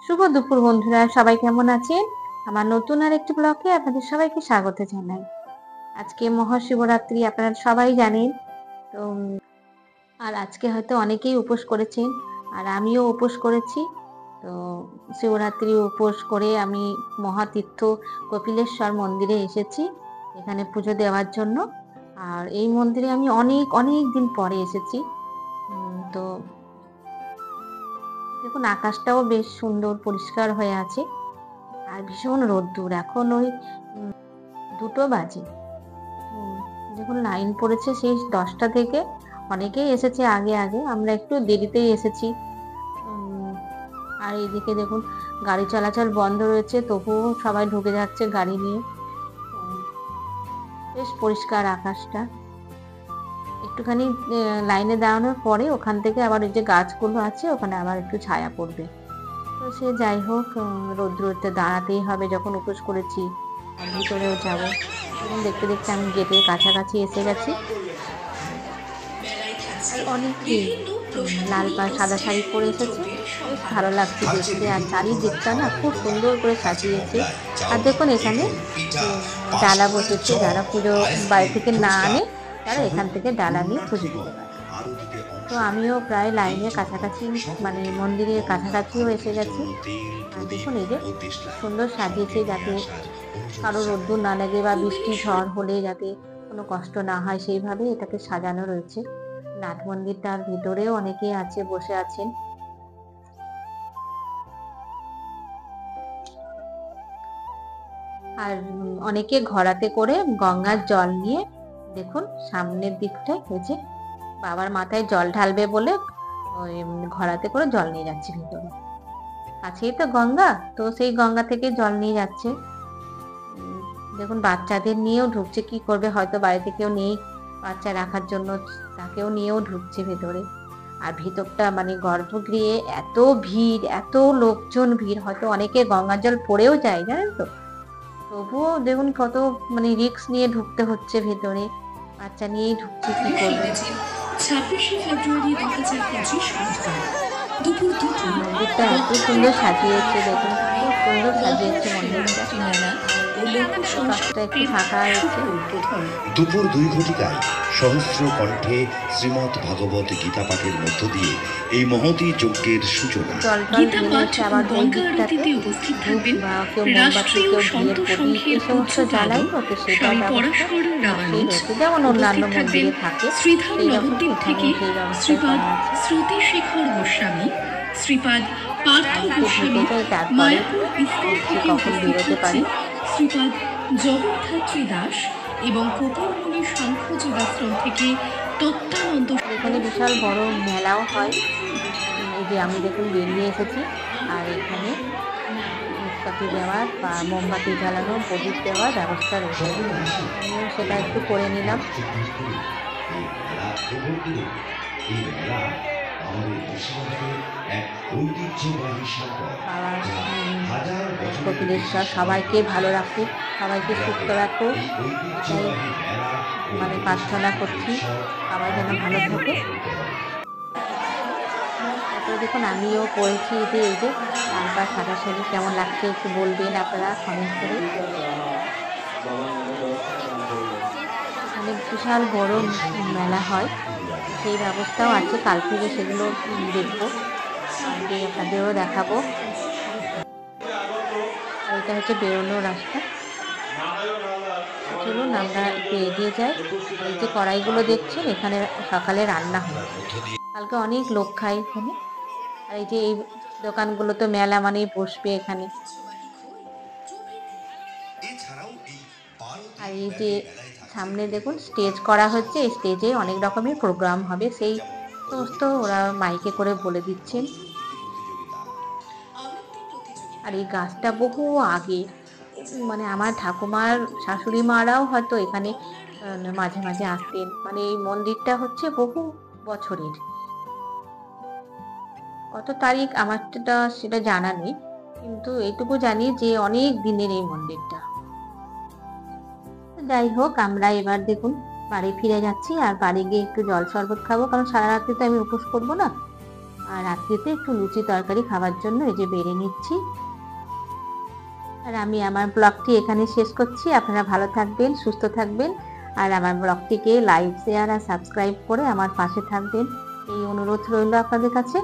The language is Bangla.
শুভ দুপুর বন্ধুরা, সবাই কেমন আছেন? আমার নতুন আর একটি ব্লগে আপনাদের সবাইকে স্বাগত জানাই। আজকে মহাশিবরাত্রি, আপনারা সবাই জানেন। তো আর আজকে হয়তো অনেকেই উপোস করেছেন, আর আমিও উপোস করেছি। তো শিবরাত্রি উপোস করে আমি মহাতীর্থ কপিলেশ্বর মন্দিরে এসেছি এখানে পুজো দেওয়ার জন্য। আর এই মন্দিরে আমি অনেক অনেক দিন পরে এসেছি। তো দেখুন, আকাশটাও বেশ সুন্দর পরিষ্কার হয়ে আছে, আর ভীষণ রোদ্দুর। এখন ওই 2টো বাজে। দেখুন, লাইন পড়েছে সেই 10টা থেকে। অনেকেই এসেছে আগে আগে, আমরা একটু দেরিতেই এসেছি। আর এইদিকে দেখুন, গাড়ি চলাচল বন্ধ রয়েছে, তবুও সবাই ঢুকে যাচ্ছে গাড়ি নিয়ে। বেশ পরিষ্কার আকাশটা। একটুখানি লাইনে দাঁড়ানোর পরে ওখান থেকে আবার ওই যে গাছগুলো আছে ওখানে আবার একটু ছায়া পড়বে। তো সে যাই হোক, রোদ্দুরতে দাঁড়াতেই হবে যখন উপোস করেছি। আর ভিতরেও যাবো। এবং দেখতে দেখতে আমি গেটের কাছাকাছি এসে গেছি। আর অনেকেই লাল সাদা শাড়ি পরে এসেছে, বেশ ভালো লাগছে দেখতে। আর চারিদিকটা না খুব সুন্দর করে সাজিয়েছে। আর দেখুন, এখানে ডালা বসেছে, যারা পুজো বাড়ি থেকে না আনে তারা এখান থেকে ডালা নিয়ে পুজো দিতে পারে। তো আমিও প্রায় লাইনের কাছাকাছি, মানে মন্দিরের কাছাকাছিও এসে গেছি। আর দেখুন, এই যে সুন্দর সাজিয়েছে, যাতে কারো রোদ্দুর না লাগে বা বৃষ্টি ঝড় হলে যাতে কোনো কষ্ট না হয়, সেইভাবে এটাকে সাজানো রয়েছে। নাট মন্দিরটার ভিতরেও অনেকেই আছে, বসে আছেন। আর অনেকে ঘোড়াতে করে গঙ্গার জল নিয়ে, দেখুন সামনের দিকটায় হয়েছে বাবার মাথায় জল ঢালবে বলে ওই ঘোড়াতে করে জল নিয়ে যাচ্ছে ভিতরে। কাছেই তো গঙ্গা, তো সেই গঙ্গা থেকে জল নিয়ে যাচ্ছে। দেখুন, বাচ্চাদের নিয়েও ঢুকছে, কি করবে, হয়তো বাড়িতে কেউ নেই বাচ্চা রাখার জন্য, তাকেও নিয়েও ঢুকছে ভেতরে। আর ভিতরটা মানে গর্ভগৃহে এত ভিড়, এত লোকজন ভিড়, হয়তো অনেকে গঙ্গার জল পড়েও যায়, জানেন তো। তবুও দেখুন কত মানে রিস্ক নিয়ে ঢুকতে হচ্ছে ভেতরে। বাচ্চা নিয়েই ঢুকছে, কি করবে। 26শে ফেব্রুয়ারি 2025 বুধবার দুপুর 2টো মন্দিরটা এত সুন্দর সাজিয়েছে, দেখুন খুব সুন্দর সাজিয়েছে মন্দিরটা। একটু ফাঁকা হয়েছে। দুপুর 2 ঘটিকায় সহস্র কণ্ঠে শ্রীমৎ ভাগবত গীতা পাঠের মধ্য দিয়ে এই মহতী যজ্ঞের সূচনা। গীতা পাঠ ও গঙ্গা আরতিতে উপস্থিত থাকবেন রাষ্ট্রীয় সন্ত সংঘের পূজ্যপালক স্বামী পরাশর রামানুজ। উপস্থিত থাকবেন শ্রীধাম নবদ্বীপ থেকে শ্রীপাদ শ্রুতিশেখর গোস্বামী, শ্রীপাদ পার্থ গোস্বামী, মায়াপুর ইস্কন থেকে উপস্থিত হচ্ছে শ্রীপাদ জগদ্ধাত্রী দাস এবং কপিলমুনি সাংখ্য যোগাশ্রম থেকে তত্ত্বানন্দ। এখানে বিশাল বড় মেলাও হয়। এই যে আমি দেখুন বেরিয়ে এসেছি, আর এখানে ধূপকাঠি দেওয়ার বা মোমবাতি জ্বালানো, প্রদীপ দেওয়ার ব্যবস্থা রয়েছে। আমিও সেটা একটু করে নিলাম। কপিলেশ্বর সবাইকে ভালো রাখুক, সবাইকে সুস্থ রাখুক, এটাই মানে প্রার্থনা করছি, সবাই যেন ভালো থাকে। তারপরে দেখুন, আমিও পড়েছি যে এই যে লাল সাদা শাড়ি, কেমন লাগছে একটু বলবেন আপনারা কমেন্ট করে। এখানে বিশাল বড় মেলা হয়, সেই ব্যবস্থাও আছে, কাল থেকে সেগুলো দেখবো, আপনাদেরও দেখাবো। এটা হচ্ছে বেরোনোর রাস্তা। চলুন আমরা একটু এগিয়ে যাই। এই যে কড়াইগুলো দেখছেন, এখানে সকালে রান্না হয়, কালকে অনেক লোক খায় এখানে। আর এই যে এই দোকানগুলো তো মেলা মানেই বসবে এখানে। আর এই যে সামনে দেখুন স্টেজ করা হচ্ছে, এই স্টেজে অনেক রকমের প্রোগ্রাম হবে, সেই সমস্ত ওরা মাইকে করে বলে দিচ্ছেন। আর এই গাছটা বহু আগে, মানে আমার ঠাকুমার শাশুড়ি মারাও হয়তো এখানে মাঝে মাঝে আসতেন। মানে এই মন্দিরটা হচ্ছে বহু বছরের। কত তারিখ আমারটা সেটা জানা নেই, কিন্তু এইটুকু জানি যে অনেক দিনের এই মন্দিরটা। যাই হোক, আমরা এবার দেখুন বাড়ি ফিরে যাচ্ছি, আর বাড়ি গিয়ে একটু জল শরবত খাবো, কারণ সারা রাত্রি তো আমি উপোস করবো না। আর রাত্রিতে একটু লুচি তরকারি খাওয়ার জন্য এই যে বেড়ে নিচ্ছি। আর আমি আমার ব্লগটি এখানে শেষ করছি। আপনারা ভালো থাকবেন, সুস্থ থাকবেন, আর আমার ব্লগটিকে লাইক, শেয়ার আর সাবস্ক্রাইব করে আমার পাশে থাকবেন এই অনুরোধ রইল আপনাদের কাছে।